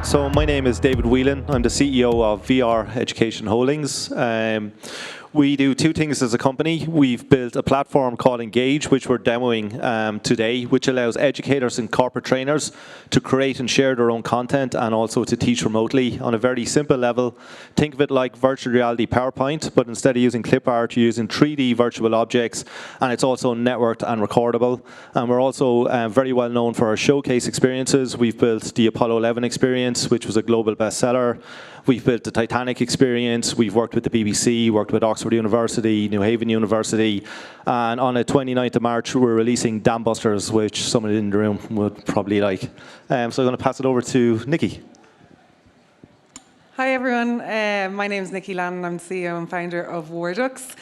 So my name is David Wheelen. I'm the CEO of VR Education Holdings. We do two things as a company. We've built a platform called Engage, which we're demoing today, which allows educators and corporate trainers to create and share their own content and also to teach remotely on a very simple level. Think of it like virtual reality PowerPoint, but instead of using clip art, you're using 3D virtual objects, and it's also networked and recordable. And we're also very well known for our showcase experiences. We've built the Apollo 11 experience, which was a global bestseller. We've built the Titanic experience. We've worked with the BBC, worked with Oxford University, New Haven University. And on the 29th of March, we're releasing Dam Busters, which someone in the room would probably like. So I'm going to pass it over to Nikki. Hi everyone, my name is Nikki Lannen. I'm CEO and founder of Warducks.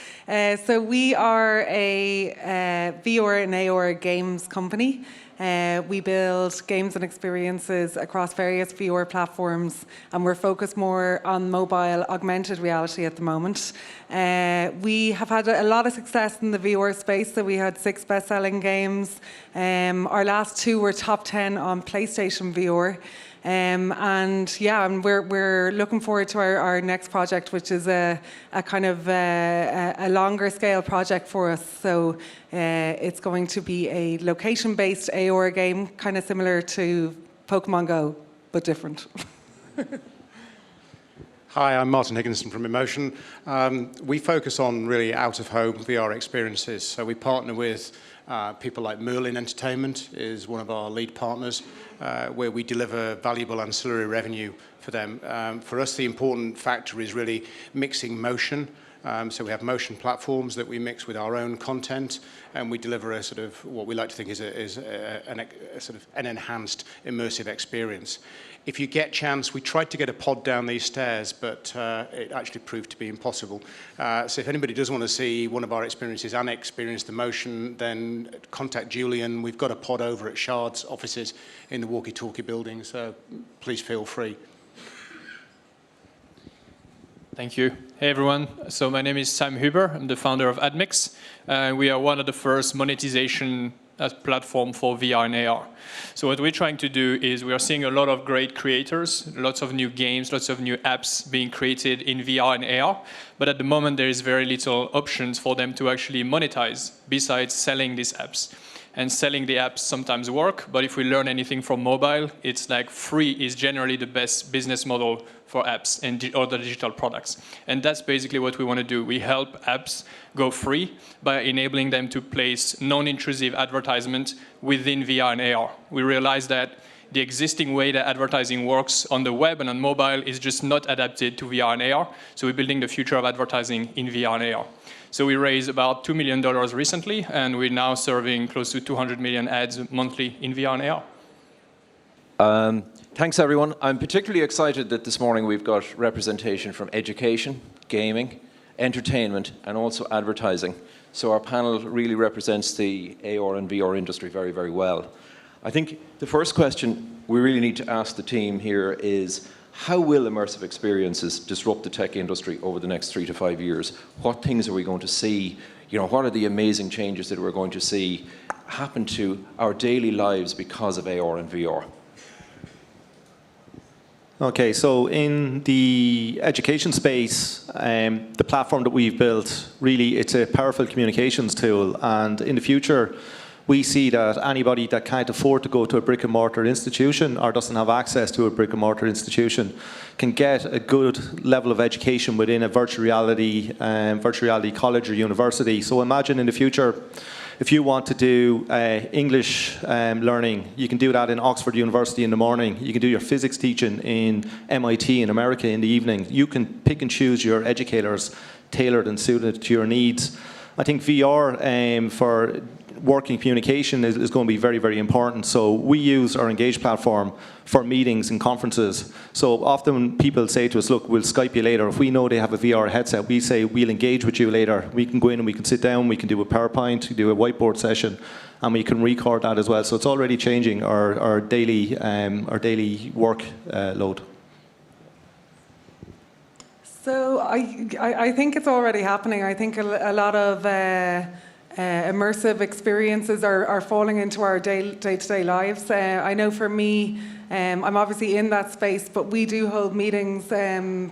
So we are a VR and AR games company. We build games and experiences across various VR platforms, and we're focused more on mobile augmented reality at the moment. We have had a lot of success in the VR space, so we had 6 best-selling games. Our last 2 were top 10 on PlayStation VR. And we're looking forward to our next project, which is a kind of a longer scale project for us. So it's going to be a location-based AR game, kind of similar to Pokemon Go, but different. Hi, I'm Martin Higginson from Immotion. We focus on really out-of-home VR experiences. So we partner with people like Merlin Entertainments is one of our lead partners, where we deliver valuable ancillary revenue for them. For us, the important factor is really mixing motion. So we have motion platforms that we mix with our own content, and we deliver a sort of what we like to think is a sort of an enhanced immersive experience. If you get chance, we tried to get a pod down these stairs, but it actually proved to be impossible. So if anybody does want to see one of our experiences and experience the motion, then contact Julian. We've got a pod over at Shard's offices in the walkie-talkie building, so please feel free. Thank you. Hey everyone. So my name is Sam Huber. I'm the founder of Admix. We are one of the first monetization platform for VR and AR. So what we're trying to do is we are seeing a lot of great creators, lots of new games, lots of new apps being created in VR and AR. But at the moment, there is very little options for them to actually monetize besides selling these apps. And selling the apps sometimes work, but if we learn anything from mobile, it's like free is generally the best business model for apps and other digital products. And that's basically what we want to do. We help apps go free by enabling them to place non-intrusive advertisement within VR and AR. We realize that the existing way that advertising works on the web and on mobile is just not adapted to VR and AR. So we're building the future of advertising in VR and AR. So we raised about $2 million recently, and we're now serving close to 200 million ads monthly in VR and AR. Thanks, everyone. I'm particularly excited that this morning we've got representation from education, gaming, entertainment, and also advertising. So our panel really represents the AR and VR industry very, very well. I think the first question we really need to ask the team here is, how will immersive experiences disrupt the tech industry over the next 3 to 5 years? What things are we going to see? You know, what are the amazing changes that we're going to see happen to our daily lives because of AR and VR? Okay, so in the education space, the platform that we've built, really, it's a powerful communications tool. And in the future, we see that anybody that can't afford to go to a brick-and-mortar institution or doesn't have access to a brick-and-mortar institution can get a good level of education within a virtual reality college or university. So imagine in the future, if you want to do English learning, you can do that in Oxford University in the morning. You can do your physics teaching in MIT in America in the evening. You can pick and choose your educators tailored and suited to your needs. I think VR for working communication is going to be very, very important. So we use our Engage platform for meetings and conferences. So often people say to us, look, we'll Skype you later. If we know they have a VR headset, we say, we'll engage with you later. We can go in and we can sit down, we can do a PowerPoint, we can do a whiteboard session, and we can record that as well. So it's already changing our daily work load. So I think it's already happening. I think a lot of immersive experiences are falling into our day-to-day lives. I know for me, I'm obviously in that space, but we do hold meetings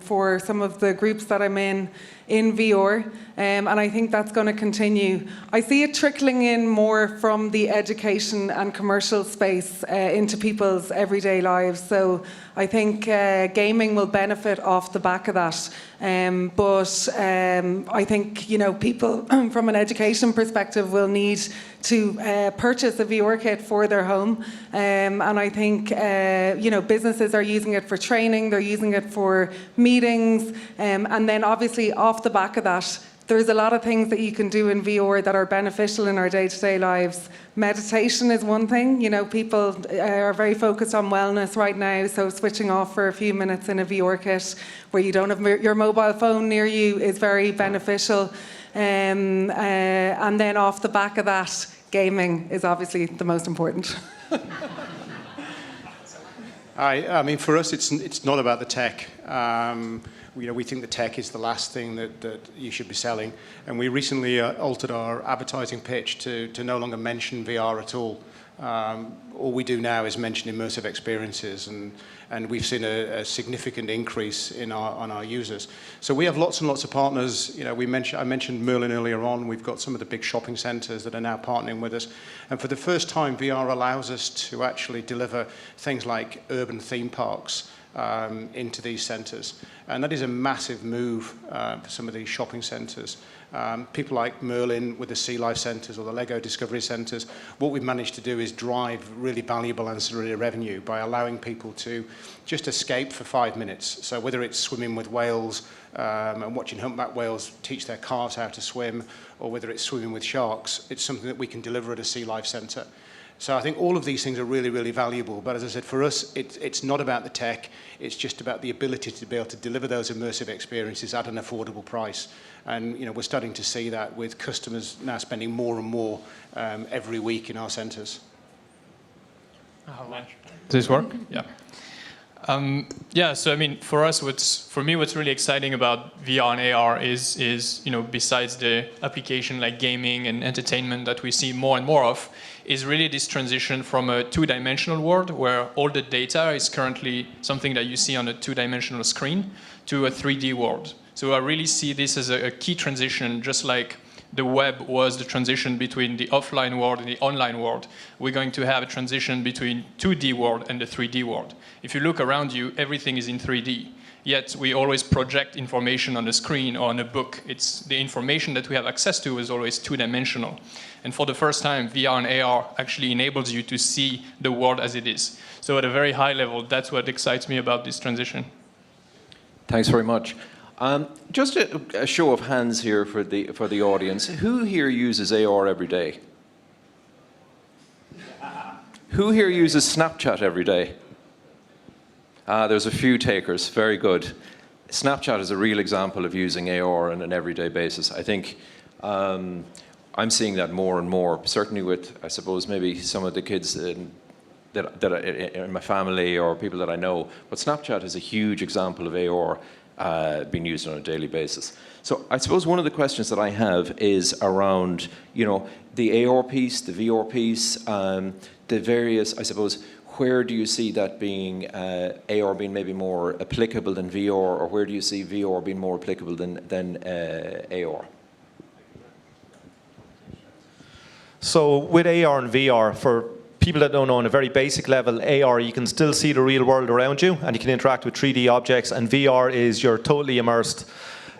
for some of the groups that I'm in VR, and I think that's going to continue. I see it trickling in more from the education and commercial space into people's everyday lives. So I think gaming will benefit off the back of that. But I think, you know, people from an education perspective will need to purchase a VR kit for their home. And I think, you know, businesses are using it for training, they're using it for meetings, and then obviously off the back of that, there's a lot of things that you can do in VR that are beneficial in our day-to-day lives. Meditation is one thing. You know, people are very focused on wellness right now, so switching off for a few minutes in a VR kit where you don't have your mobile phone near you is very beneficial. And then off the back of that, gaming is obviously the most important. I mean, for us, it's not about the tech. You know, we think the tech is the last thing that you should be selling. And we recently altered our advertising pitch to no longer mention VR at all. All we do now is mention immersive experiences, and we've seen a significant increase on our users. So we have lots and lots of partners. You know, I mentioned Merlin earlier on. We've got some of the big shopping centres that are now partnering with us. And for the first time, VR allows us to actually deliver things like urban theme parks into these centres. And that is a massive move for some of these shopping centres. People like Merlin with the Sea Life centres or the Lego Discovery centres, what we've managed to do is drive really valuable ancillary revenue by allowing people to just escape for 5 minutes. So whether it's swimming with whales and watching humpback whales teach their calves how to swim, or whether it's swimming with sharks, it's something that we can deliver at a Sea Life centre. So I think all of these things are really, really valuable. But as I said, for us, it's not about the tech. It's just about the ability to be able to deliver those immersive experiences at an affordable price. And you know, we're starting to see that with customers now spending more and more every week in our centres. Does this work? Yeah. Yeah. So I mean, for us, what's really exciting about VR and AR is you know, besides the application like gaming and entertainment that we see more and more of, is really this transition from a two-dimensional world where all the data is currently something that you see on a two-dimensional screen to a 3D world. So I really see this as a key transition, just like the web was the transition between the offline world and the online world. We're going to have a transition between 2D world and the 3D world. If you look around you, everything is in 3D. Yet we always project information on the screen or on a book. It's the information that we have access to is always two-dimensional. And for the first time, VR and AR actually enables you to see the world as it is. So at a very high level, that's what excites me about this transition. Thanks very much. Just a show of hands here for the audience. Who here uses AR every day? Who here uses Snapchat every day? There's a few takers. Very good. Snapchat is a real example of using AR on an everyday basis. I think I'm seeing that more and more, certainly with, I suppose, maybe some of the kids that in my family or people that I know. But Snapchat is a huge example of AR being used on a daily basis. So I suppose one of the questions that I have is around, you know, the AR piece, the VR piece, the various, I suppose, where do you see that being, AR being maybe more applicable than VR, or where do you see VR being more applicable than AR? So with AR and VR, for people that don't know, on a very basic level, AR, you can still see the real world around you and you can interact with 3D objects, and VR is you're totally immersed.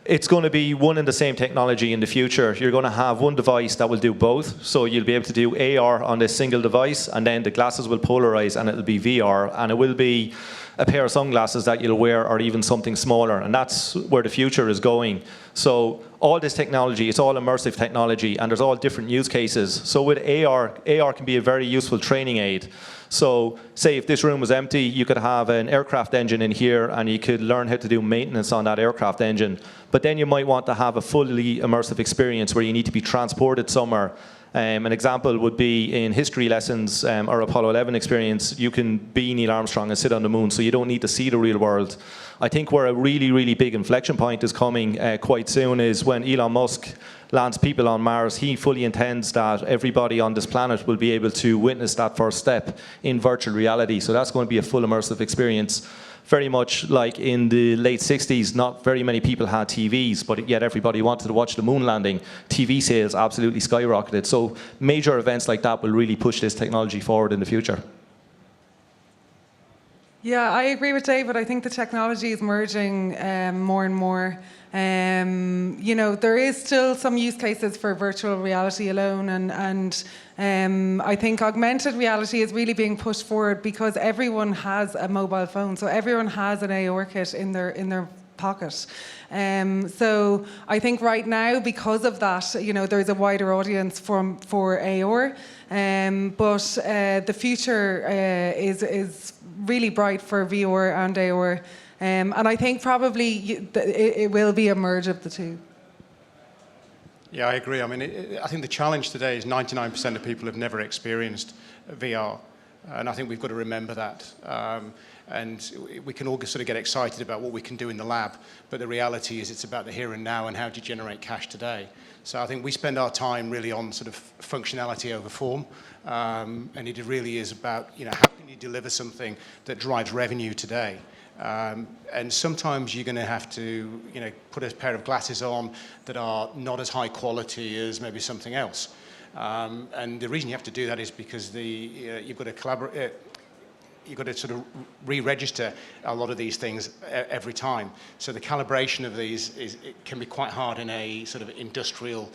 It's going to be one and the same technology in the future. You're going to have one device that will do both. So you'll be able to do AR on this single device, and then the glasses will polarize and it'll be VR, and it will be a pair of sunglasses that you'll wear, or even something smaller, and that's where the future is going. So all this technology, it's all immersive technology, and there's all different use cases. So with AR can be a very useful training aid. So say if this room was empty, you could have an aircraft engine in here and you could learn how to do maintenance on that aircraft engine. But then you might want to have a fully immersive experience where you need to be transported somewhere. An example would be in history lessons or Apollo 11 experience, you can be Neil Armstrong and sit on the moon, so you don't need to see the real world. I think where a really, really big inflection point is coming quite soon is when Elon Musk lands people on Mars, he fully intends that everybody on this planet will be able to witness that first step in virtual reality. So that's going to be a full immersive experience. Very much like in the late 60s, not very many people had TVs, but yet everybody wanted to watch the moon landing. TV sales absolutely skyrocketed. So major events like that will really push this technology forward in the future. Yeah, I agree with David. I think the technology is merging more and more. You know, there is still some use cases for virtual reality alone, and I think augmented reality is really being pushed forward because everyone has a mobile phone, so everyone has an AR kit in their pocket. So I think right now, because of that, you know, there's a wider audience for AR, but the future is really bright for VR and AR. And I think probably it will be a merge of the two. Yeah, I agree. I mean, I think the challenge today is 99% of people have never experienced VR. And I think we've got to remember that. And we can all sort of get excited about what we can do in the lab, but the reality is it's about the here and now and how do you generate cash today. So I think we spend our time really on sort of functionality over form, and it really is about, you know, how can you deliver something that drives revenue today? And sometimes you're going to have to, you know, put a pair of glasses on that are not as high quality as maybe something else. And the reason you have to do that is because you've got to collaborate. You've got to sort of re-register a lot of these things every time. So the calibration of these it can be quite hard in a sort of industrial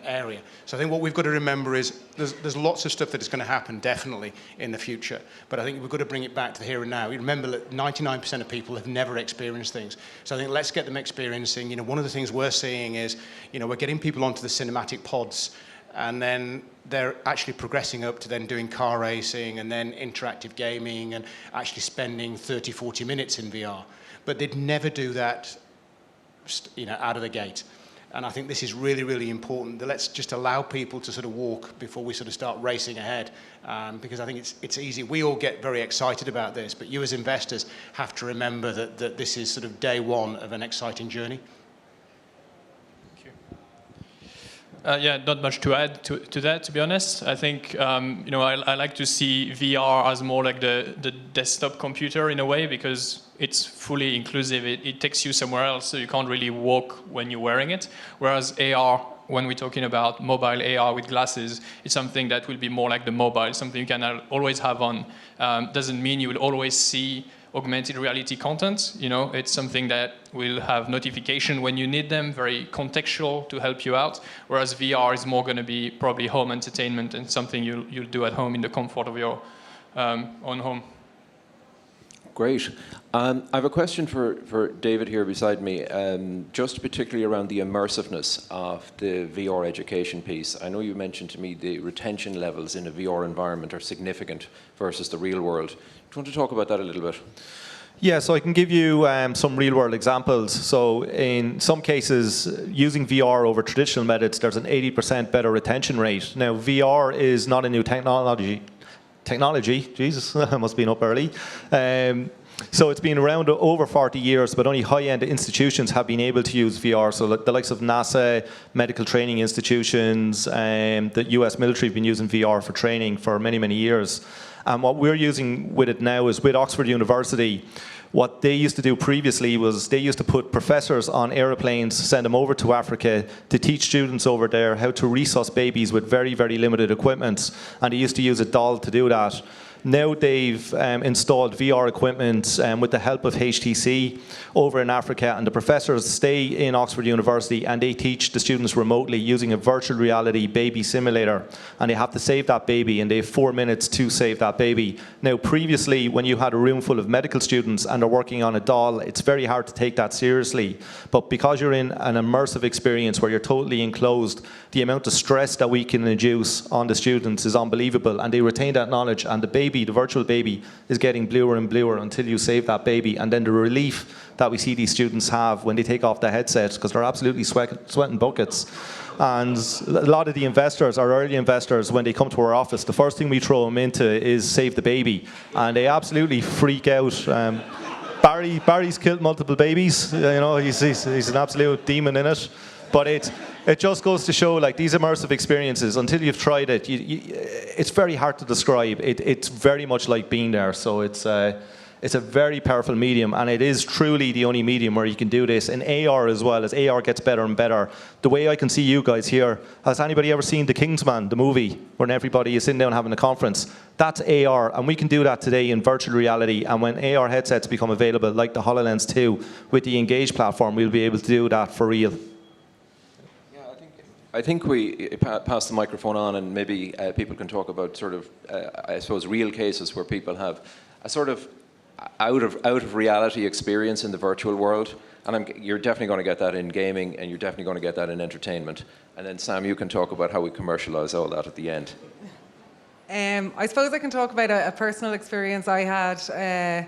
area. So I think what we've got to remember is there's lots of stuff that is going to happen definitely in the future, but I think we've got to bring it back to the here and now. You remember that 99% of people have never experienced things. So I think let's get them experiencing. You know, one of the things we're seeing is, you know, we're getting people onto the cinematic pods, and then they're actually progressing up to then doing car racing and then interactive gaming and actually spending 30, 40 minutes in VR. But they'd never do that, you know, out of the gate. And I think this is really, really important. Let's just allow people to sort of walk before we sort of start racing ahead, because I think it's easy. We all get very excited about this, but you as investors have to remember that this is sort of day one of an exciting journey. Yeah, not much to add to that, to be honest. I think, you know, I like to see VR as more like the desktop computer in a way, because it's fully inclusive. It takes you somewhere else, so you can't really walk when you're wearing it. Whereas AR, when we're talking about mobile AR with glasses, it's something that will be more like the mobile, something you can always have on. Doesn't mean you will always see augmented reality content. You know, it's something that will have notification when you need them, very contextual to help you out. Whereas VR is more going to be probably home entertainment and something you'll do at home in the comfort of your own home. Great. I have a question for David here beside me, just particularly around the immersiveness of the VR education piece. I know you mentioned to me the retention levels in a VR environment are significant versus the real world. Do you want to talk about that a little bit? Yeah, so I can give you some real-world examples. So in some cases, using VR over traditional methods, there's an 80% better retention rate. Now, VR is not a new technology. Jesus, I must have been up early. So it's been around over 40 years, but only high-end institutions have been able to use VR. So the likes of NASA, medical training institutions, the US military have been using VR for training for many, many years. And what we're using with it now is with Oxford University. What they used to do previously was they used to put professors on aeroplanes, send them over to Africa to teach students over there how to resus babies with very, very limited equipment. And they used to use a doll to do that. Now they've installed VR equipment with the help of HTC over in Africa, and the professors stay in Oxford University and they teach the students remotely using a virtual reality baby simulator, and they have to save that baby, and they have 4 minutes to save that baby. Now previously, when you had a room full of medical students and they're working on a doll, it's very hard to take that seriously. But because you're in an immersive experience where you're totally enclosed, the amount of stress that we can induce on the students is unbelievable, and they retain that knowledge, and the virtual baby is getting bluer and bluer until you save that baby. And then the relief that we see these students have when they take off the headset, because they're absolutely sweating buckets. And a lot of the investors, our early investors, when they come to our office, the first thing we throw them into is save the baby, and they absolutely freak out. Barry's killed multiple babies. You know, he's an absolute demon in it. But it's it just goes to show, like, these immersive experiences, until you've tried it, it's very hard to describe. It's very much like being there. So it's a very powerful medium, and it is truly the only medium where you can do this in AR as well. As AR gets better and better, the way I can see you guys here, has anybody ever seen The Kingsman, the movie, when everybody is sitting down having a conference? That's AR, and we can do that today in virtual reality. And when AR headsets become available, like the HoloLens 2, with the Engage platform, we'll be able to do that for real. I think we pass the microphone on, and maybe people can talk about sort of, I suppose, real cases where people have a sort of out of reality experience in the virtual world. And you're definitely going to get that in gaming, and you're definitely going to get that in entertainment. And then Sam, you can talk about how we commercialize all that at the end. I suppose I can talk about a personal experience I had.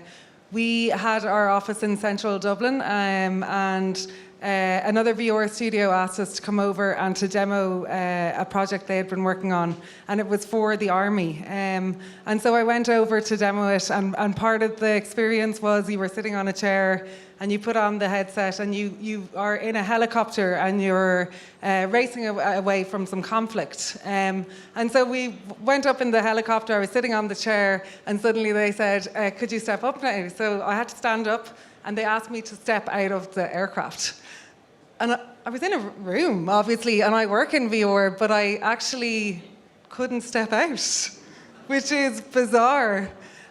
We had our office in central Dublin, and another VR studio asked us to come over and to demo a project they had been working on, and it was for the army. And so I went over to demo it, and part of the experience was you were sitting on a chair and you put on the headset and you are in a helicopter and you're racing away from some conflict. And so we went up in the helicopter, I was sitting on the chair, and suddenly they said, could you step up now? So I had to stand up, and they asked me to step out of the aircraft. And I was in a room, obviously, and I work in VR, but I actually couldn't step out, which is bizarre.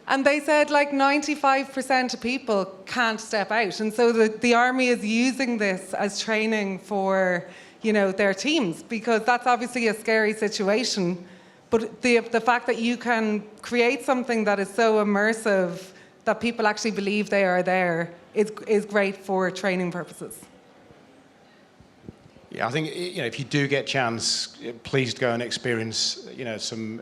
And they said like 95% of people can't step out. And so the army is using this as training for, their teams, because that's obviously a scary situation. But the fact that you can create something that is so immersive that people actually believe they are there is great for training purposes. Yeah, I think if you do get a chance, please go and experience some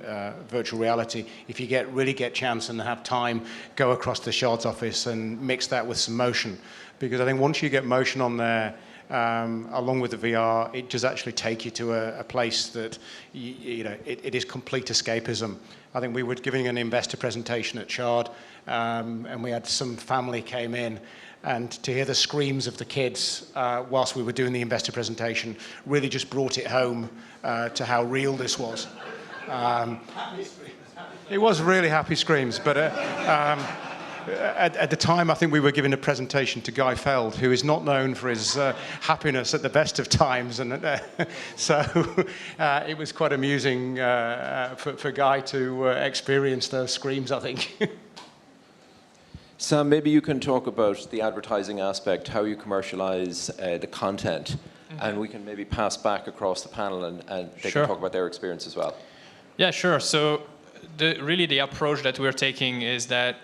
virtual reality. If you really get chance and have time, go across the Shard's office and mix that with some motion, because I think once you get motion on there, along with the VR, it does actually take you to a place that it is complete escapism. I think we were giving an investor presentation at Shard, and we had some family came in. And to hear the screams of the kids whilst we were doing the investor presentation really just brought it home to how real this was. It was really happy screams, but at the time I think we were giving a presentation to Guy Feld, who is not known for his happiness at the best of times, and so it was quite amusing for Guy to experience those screams, I think. Sam, maybe you can talk about the advertising aspect, how you commercialize the content, and we can maybe pass back across the panel, and they can talk about their experience as well. Yeah, sure. So really the approach that we're taking is that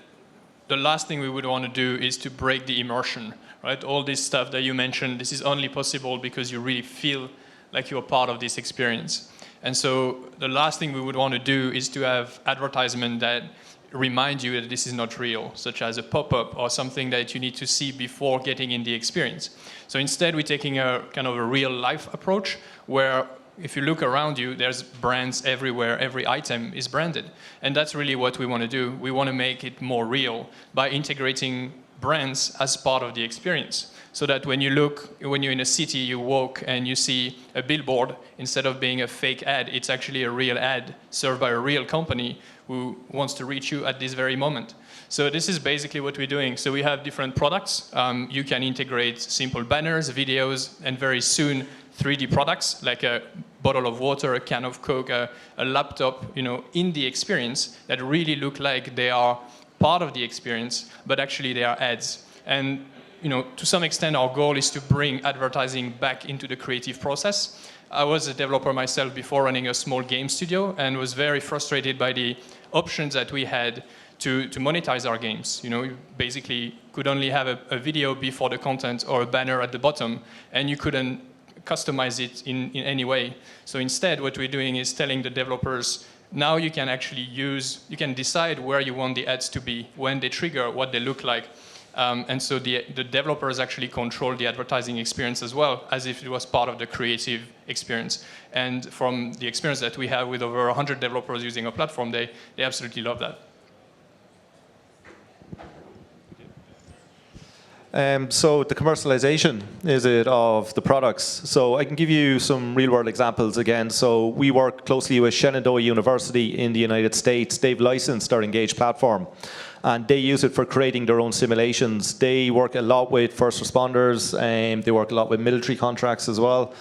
the last thing we would want to do is to break the immersion, right? All this stuff that you mentioned, this is only possible because you really feel like you're part of this experience. And so the last thing we would want to do is to have advertisement that remind you that this is not real, such as a pop-up or something that you need to see before getting in the experience. So instead, we're taking a kind of a real-life approach where if you look around you, there's brands everywhere, every item is branded. And that's really what we want to do. We want to make it more real by integrating brands as part of the experience. So that when you're in a city, you walk and you see a billboard, instead of being a fake ad, it's actually a real ad served by a real company who wants to reach you at this very moment. So this is basically what we're doing. So we have different products. You can integrate simple banners, videos, and very soon 3D products, like a bottle of water, a can of Coke, a laptop, in the experience that really look like they are part of the experience, but actually they are ads. And to some extent, our goal is to bring advertising back into the creative process. I was a developer myself before, running a small game studio, and was very frustrated by the options that we had to monetize our games. You basically could only have a video before the content or a banner at the bottom, and you couldn't customize it in any way. So instead, what we're doing is telling the developers, now you can actually you can decide where you want the ads to be, when they trigger, what they look like. And so the developers actually control the advertising experience as well, as if it was part of the creative experience. And from the experience that we have with over 100 developers using our platform, they absolutely love that. So the commercialization, is it, of the products? So I can give you some real-world examples again. So we work closely with Shenandoah University in the United States. They've licensed our Engage platform, and they use it for creating their own simulations. They work a lot with first responders, and they work a lot with military contracts as well.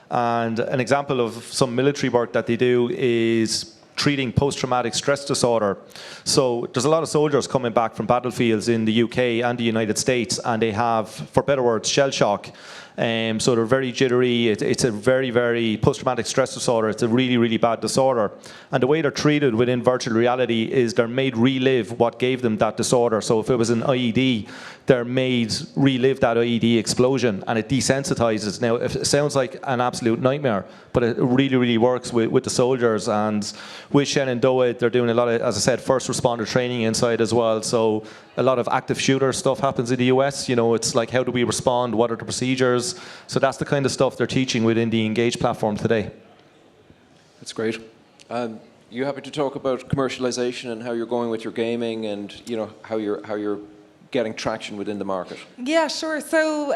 And an example of some military work that they do is treating post-traumatic stress disorder. So there's a lot of soldiers coming back from battlefields in the UK and the United States, and they have, for better words, shell shock. So they're very jittery. It's a very, very post-traumatic stress disorder. It's a really, really bad disorder. And the way they're treated within virtual reality is they're made relive what gave them that disorder. So if it was an IED, they're made relive that IED explosion, and it desensitizes. Now, it sounds like an absolute nightmare, but it really, really works with the soldiers. And with Shenandoah, they're doing a lot of, as I said, first responder training inside as well. So a lot of active shooter stuff happens in the US. You know, it's like, how do we respond? What are the procedures? So that's the kind of stuff they're teaching within the Engage platform today. That's great. You happy to talk about commercialization and how you're going with your gaming, and you know how you're getting traction within the market? Yeah, sure. So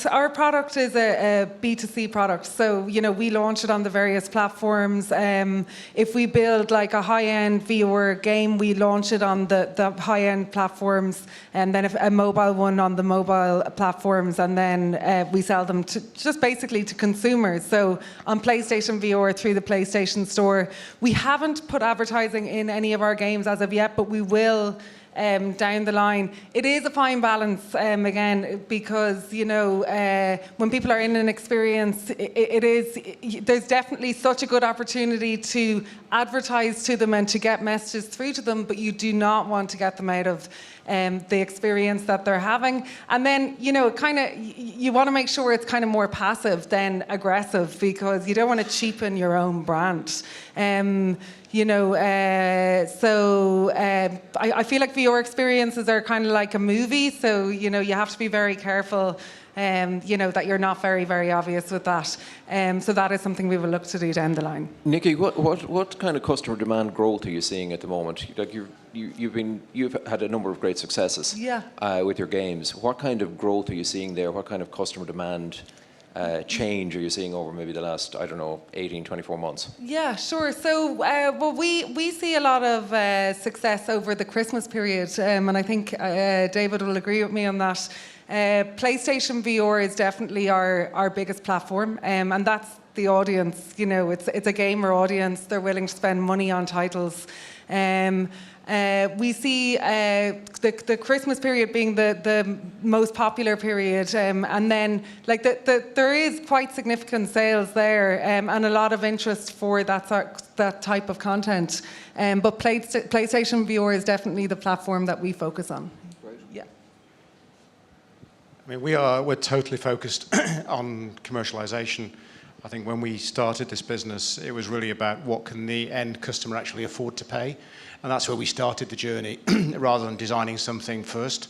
our product is a B2C product. So, you know, we launch it on the various platforms. If we build like a high-end VR game, we launch it on the high-end platforms, and then if a mobile one on the mobile platforms, and then we sell them to just basically to consumers. So on PlayStation VR through the PlayStation Store. We haven't put advertising in any of our games as of yet, but we will down the line. It is a fine balance, again, because, you know, when people are in an experience, there's definitely such a good opportunity to advertise to them and to get messages through to them, but you do not want to get them out of the experience that they're having. And then, you know, you want to make sure it's kind of more passive than aggressive, because you don't want to cheapen your own brand. You know, I feel like VR experiences are kind of like a movie, so, you know, you have to be very careful, you know, that you're not very, very obvious with that. So that is something we will look to do down the line. Nikki, what kind of customer demand growth are you seeing at the moment? Like you've had a number of great successes, yeah, with your games. What kind of growth are you seeing there? What kind of customer demand change are you seeing over maybe the last, I don't know, 18, 24 months? Yeah, sure. So, well, we see a lot of success over the Christmas period, and I think David will agree with me on that. PlayStation VR is definitely our biggest platform, and that's the audience. You know, it's a gamer audience. They're willing to spend money on titles. We see the Christmas period being the most popular period, and then like there is quite significant sales there, and a lot of interest for that type of content. But PlayStation VR is definitely the platform that we focus on. Right. Yeah. I mean, we're totally focused on commercialization. I think when we started this business, it was really about what can the end customer actually afford to pay. And that's where we started the journey, rather than designing something first.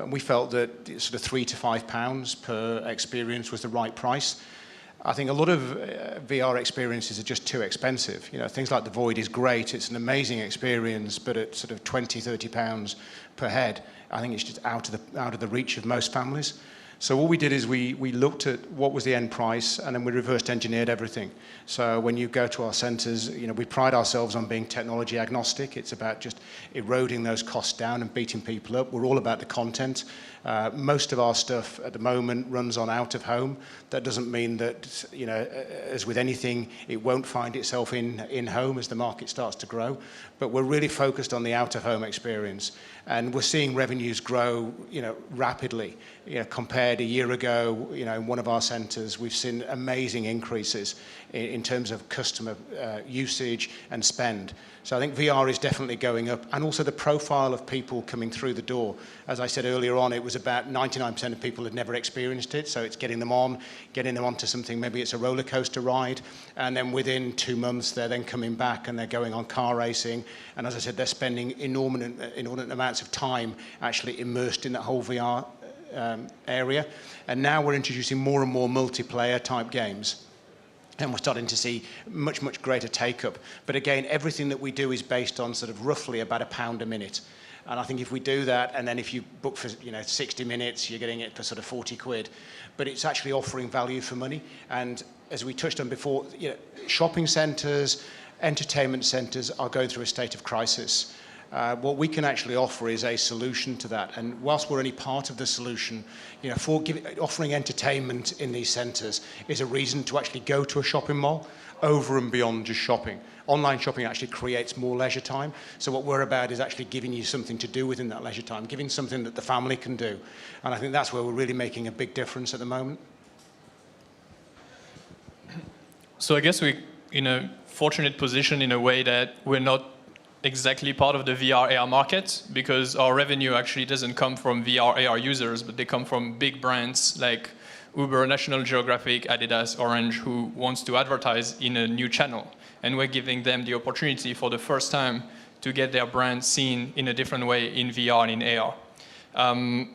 We felt that sort of £3 to £5 per experience was the right price. I think a lot of VR experiences are just too expensive. You know, things like The Void is great. It's an amazing experience, but at sort of £20, £30 per head, I think it's just out of the reach of most families. So what we did is we looked at what was the end price, and then we reversed engineered everything. So when you go to our centres, you know, we pride ourselves on being technology agnostic. It's about just eroding those costs down and beating people up. We're all about the content. Most of our stuff at the moment runs on out of home. That doesn't mean that, you know, as with anything, it won't find itself in home as the market starts to grow. But we're really focused on the out of home experience, and we're seeing revenues grow, you know, rapidly. You know, compared a year ago, you know, in one of our centres, we've seen amazing increases in terms of customer usage and spend. So I think VR is definitely going up, and also the profile of people coming through the door. As I said earlier on, it was about 99% of people had never experienced it, so it's getting them onto something. Maybe it's a roller coaster ride, and then within 2 months they're then coming back and they're going on car racing. And as I said, they're spending inordinate amounts of time actually immersed in that whole VR area. And now we're introducing more and more multiplayer type games. And we're starting to see much, much greater take-up. But again, everything that we do is based on sort of roughly about £1 a minute. And I think if we do that, and then if you book for 60 minutes, you're getting it for sort of 40 quid. But it's actually offering value for money. And as we touched on before, shopping centres, entertainment centres are going through a state of crisis. What we can actually offer is a solution to that. And whilst we're only part of the solution, offering entertainment in these centres is a reason to actually go to a shopping mall over and beyond just shopping. Online shopping actually creates more leisure time. So what we're about is actually giving you something to do within that leisure time, giving something that the family can do. And I think that's where we're really making a big difference at the moment. So I guess we're in a fortunate position in a way that we're not exactly part of the VR AR market, because our revenue actually doesn't come from VR AR users, but they come from big brands like Uber, National Geographic, Adidas, Orange, who wants to advertise in a new channel. And we're giving them the opportunity for the first time to get their brand seen in a different way in VR and in AR.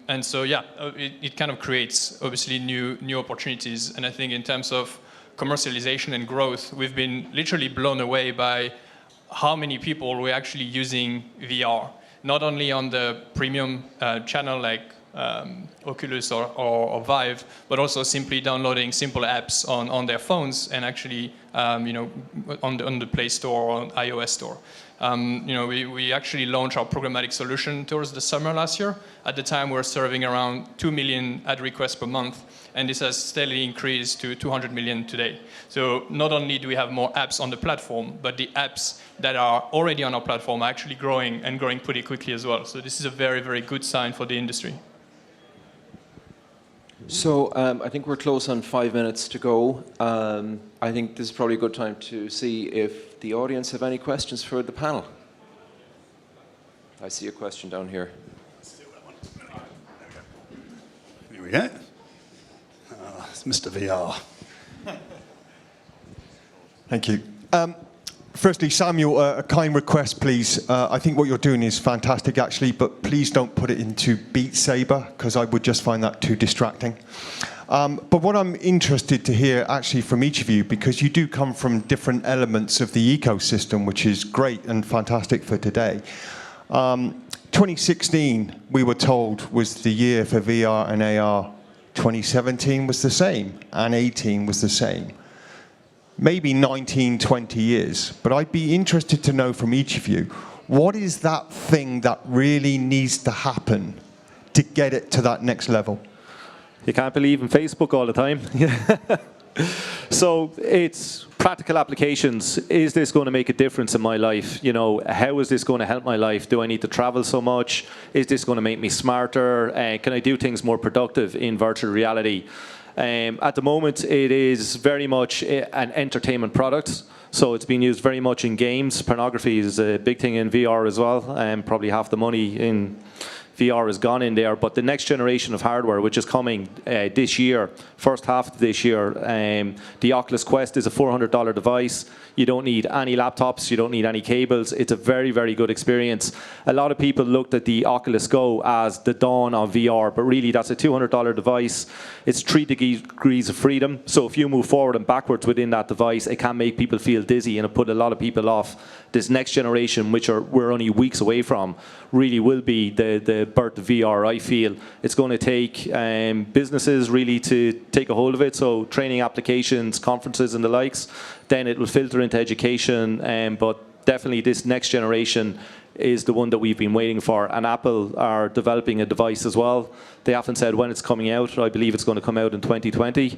And so, yeah, it kind of creates, obviously, new opportunities. And I think in terms of commercialization and growth, we've been literally blown away by how many people were actually using VR, not only on the premium channel like Oculus or Vive, but also simply downloading simple apps on their phones and actually on the Play Store or iOS Store. We actually launched our programmatic solution towards the summer last year. At the time, we were serving around 2 million ad requests per month, and this has steadily increased to 200 million today. So not only do we have more apps on the platform, but the apps that are already on our platform are actually growing and growing pretty quickly as well. So this is a very, very good sign for the industry. So I think we're close on 5 minutes to go. I think this is probably a good time to see if the audience have any questions for the panel. I see a question down here. Here we go. It's Mr. VR. Thank you. Firstly, Samuel, a kind request, please. I think what you're doing is fantastic, actually, but please don't put it into Beat Saber, because I would just find that too distracting. But what I'm interested to hear, actually, from each of you, because you do come from different elements of the ecosystem, which is great and fantastic for today. 2016, we were told, was the year for VR and AR. 2017 was the same, and 18 was the same. Maybe 19, 20 years, but I'd be interested to know from each of you, what is that thing that really needs to happen to get it to that next level? You can't believe in Facebook all the time. So it's practical applications. Is this going to make a difference in my life? How is this going to help my life? Do I need to travel so much? Is this going to make me smarter? Can I do things more productive in virtual reality? At the moment, it is very much an entertainment product. So it's being used very much in games. Pornography is a big thing in VR as well. Probably half the money in VR has gone in there. But the next generation of hardware, which is coming this year, first half of this year, the Oculus Quest is a $400 device. You don't need any laptops. You don't need any cables. It's a very, very good experience. A lot of people looked at the Oculus Go as the dawn of VR, but really that's a $200 device. It's 3 degrees of freedom. So if you move forward and backwards within that device, it can make people feel dizzy, and it put a lot of people off. This next generation, which we're only weeks away from, really will be the birth of VR, I feel. It's going to take businesses really to take a hold of it, so training applications, conferences and the likes. Then it will filter into education, but definitely this next generation is the one that we've been waiting for. And Apple are developing a device as well. They haven't said when it's coming out. I believe it's going to come out in 2020.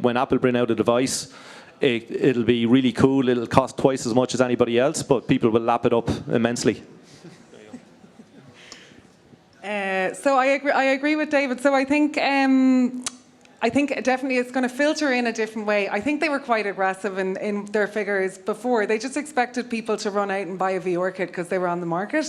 When Apple bring out a device, it'll be really cool. It'll cost twice as much as anybody else, but people will lap it up immensely. So I agree with David. So I think definitely it's going to filter in a different way. I think they were quite aggressive in their figures before. They just expected people to run out and buy a VR kit because they were on the market.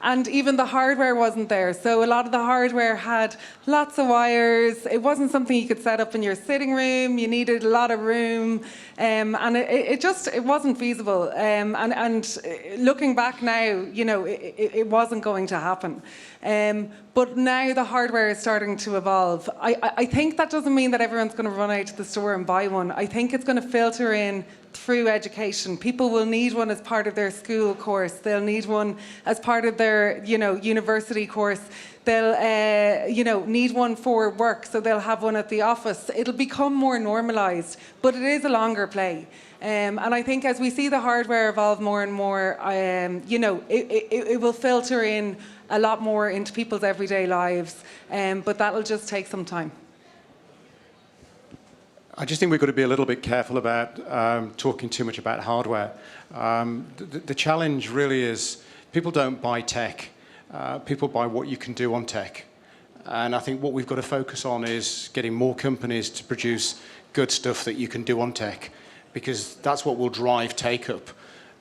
And even the hardware wasn't there. So a lot of the hardware had lots of wires. It wasn't something you could set up in your sitting room. You needed a lot of room. And it wasn't feasible. And looking back now, it wasn't going to happen. But now the hardware is starting to evolve. I think that doesn't mean that everyone's going to run out to the store and buy one. I think it's going to filter in through education. People will need one as part of their school course. They'll need one as part of their, university course. They'll, need one for work, so they'll have one at the office. It'll become more normalised, but it is a longer play. And I think as we see the hardware evolve more and more, it will filter in a lot more into people's everyday lives, but that'll just take some time. I just think we've got to be a little bit careful about talking too much about hardware. The challenge really is people don't buy tech. People buy what you can do on tech. And I think what we've got to focus on is getting more companies to produce good stuff that you can do on tech, because that's what will drive take-up.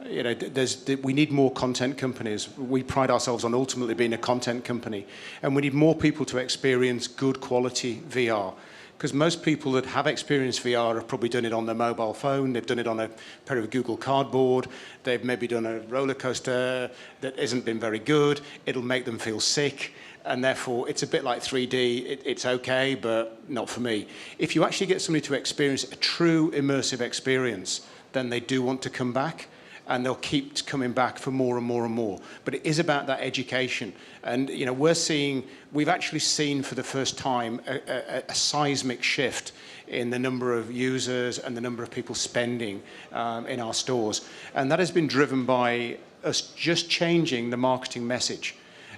We need more content companies. We pride ourselves on ultimately being a content company. And we need more people to experience good quality VR. Because most people that have experienced VR have probably done it on their mobile phone, they've done it on a pair of Google Cardboard, they've maybe done a roller coaster that hasn't been very good, it'll make them feel sick, and therefore it's a bit like 3D, it's okay, but not for me. If you actually get somebody to experience a true immersive experience, then they do want to come back, and they'll keep coming back for more and more and more. But it is about that education. And we've actually seen for the first time a seismic shift in the number of users and the number of people spending in our stores. And that has been driven by us just changing the marketing message.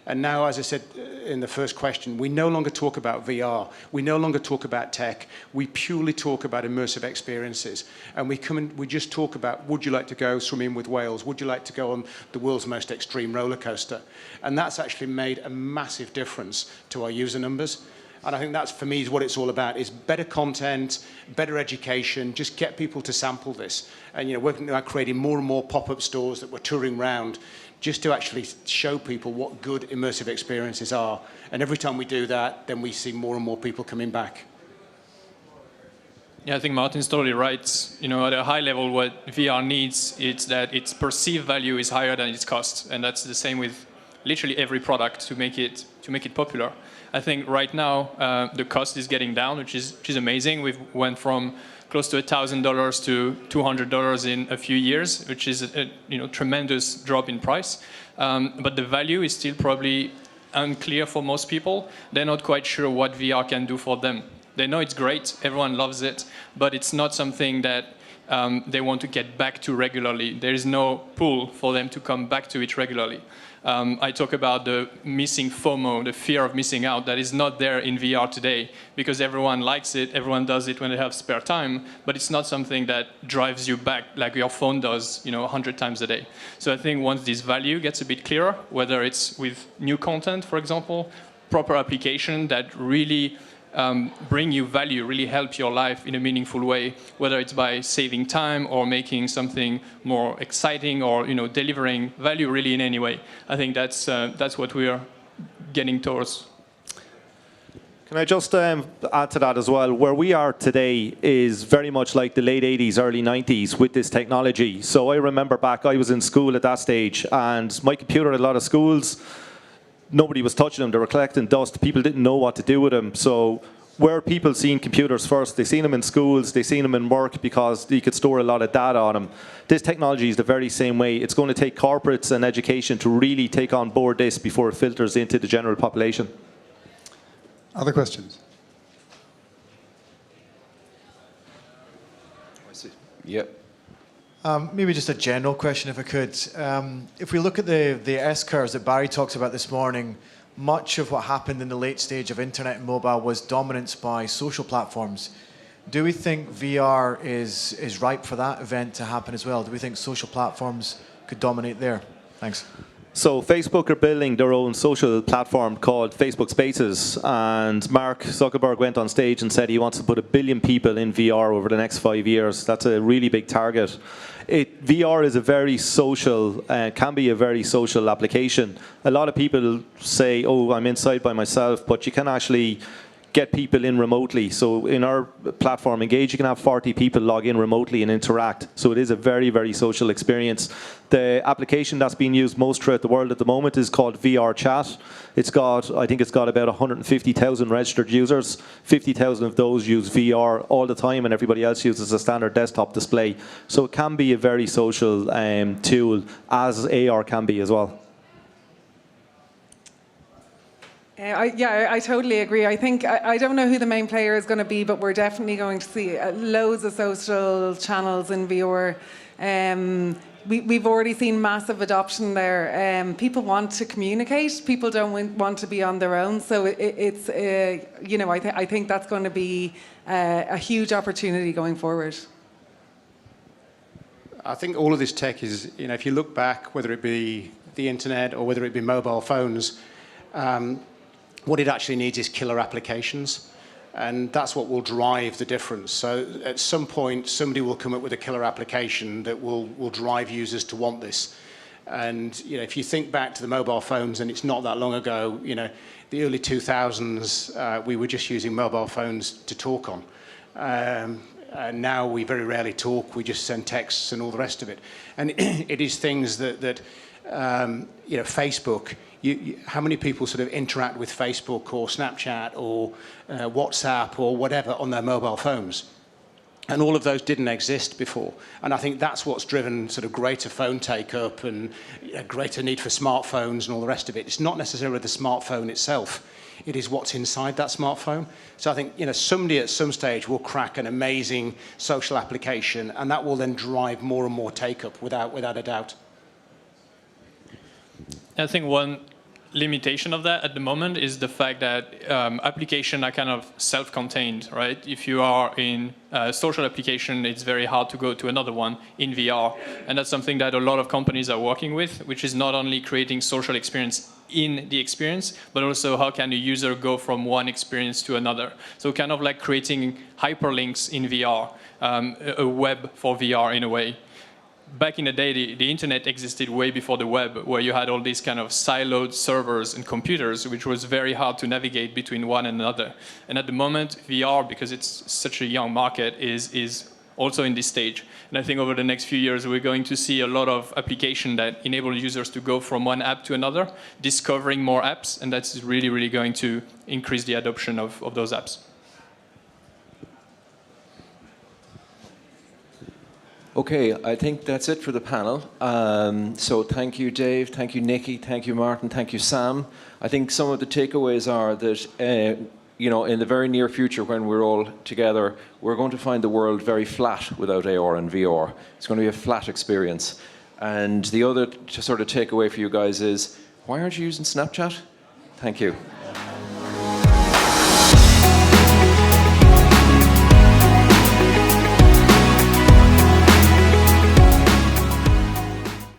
And now, as I said in the first question, we no longer talk about VR. We no longer talk about tech. We purely talk about immersive experiences. And we just talk about, would you like to go swimming with whales? Would you like to go on the world's most extreme roller coaster? And that's actually made a massive difference to our user numbers. And I think that's, for me, is what it's all about, is better content, better education, just get people to sample this. And we're now creating more and more pop-up stores that we're touring around, just to actually show people what good immersive experiences are. And every time we do that, then we see more and more people coming back. Yeah, I think Martin's totally right. At a high level, what VR needs is that its perceived value is higher than its cost. And that's the same with literally every product to make it popular. I think right now, the cost is getting down, which is amazing. We've went from close to $1,000 to $200 in a few years, which is a tremendous drop in price. But the value is still probably unclear for most people. They're not quite sure what VR can do for them. They know it's great, everyone loves it, but it's not something that they want to get back to regularly. There is no pull for them to come back to it regularly. I talk about the missing FOMO, the fear of missing out, that is not there in VR today, because everyone likes it, everyone does it when they have spare time, but it's not something that drives you back like your phone does, 100 times a day. So I think once this value gets a bit clearer, whether it's with new content, for example, proper application that really bring you value, really help your life in a meaningful way, whether it's by saving time or making something more exciting or delivering value really in any way. I think that's what we are getting towards. Can I just add to that as well? Where we are today is very much like the late 80s, early 90s with this technology. So I remember back, I was in school at that stage, and my computer at a lot of schools, nobody was touching them. They were collecting dust. People didn't know what to do with them. So where people seen computers first, they seen them in schools, they seen them in work because you could store a lot of data on them. This technology is the very same way. It's going to take corporates and education to really take on board this before it filters into the general population. Other questions? Yep. Maybe just a general question, if I could. If we look at the S-curves that Barry talks about this morning, much of what happened in the late stage of internet and mobile was dominance by social platforms. Do we think VR is ripe for that event to happen as well? Do we think social platforms could dominate there? Thanks. So Facebook are building their own social platform called Facebook Spaces, and Mark Zuckerberg went on stage and said he wants to put 1 billion people in VR over the next 5 years. That's a really big target. VR is a very social, can be a very social application. A lot of people say, oh, I'm inside by myself, but you can actually get people in remotely. So in our platform, Engage, you can have 40 people log in remotely and interact. So it is a very, very social experience. The application that's being used most throughout the world at the moment is called VR Chat. I think it's got about 150,000 registered users. 50,000 of those use VR all the time, and everybody else uses a standard desktop display. So it can be a very social tool, as AR can be as well. I totally agree. I think, I don't know who the main player is going to be, but we're definitely going to see loads of social channels in VR. We've already seen massive adoption there. People want to communicate. People don't want to be on their own. So it's I think that's going to be a huge opportunity going forward. I think all of this tech is, if you look back, whether it be the internet or whether it be mobile phones, what it actually needs is killer applications. And that's what will drive the difference. So at some point, somebody will come up with a killer application that will drive users to want this. And if you think back to the mobile phones, and it's not that long ago, the early 2000s, we were just using mobile phones to talk on. And now we very rarely talk, we just send texts and all the rest of it. And it is things that Facebook, how many people sort of interact with Facebook or Snapchat or WhatsApp or whatever on their mobile phones? And all of those didn't exist before. And I think that's what's driven sort of greater phone take-up and a greater need for smartphones and all the rest of it. It's not necessarily the smartphone itself. It is what's inside that smartphone. So I think somebody at some stage will crack an amazing social application, and that will then drive more and more take-up without a doubt. I think one limitation of that at the moment is the fact that applications are kind of self-contained, right? If you are in a social application, it's very hard to go to another one in VR. And that's something that a lot of companies are working with, which is not only creating social experience in the experience, but also how can a user go from one experience to another. So kind of like creating hyperlinks in VR, a web for VR in a way. Back in the day, the internet existed way before the web, where you had all these kind of siloed servers and computers, which was very hard to navigate between one and another. And at the moment, VR, because it's such a young market, is also in this stage. And I think over the next few years, we're going to see a lot of applications that enable users to go from one app to another, discovering more apps, and that's really, really going to increase the adoption of those apps. Okay, I think that's it for the panel. So thank you, Dave. Thank you, Nikki. Thank you, Martin. Thank you, Sam. I think some of the takeaways are that, in the very near future, when we're all together, we're going to find the world very flat without AR and VR. It's going to be a flat experience. And the other sort of takeaway for you guys is, why aren't you using Snapchat? Thank you.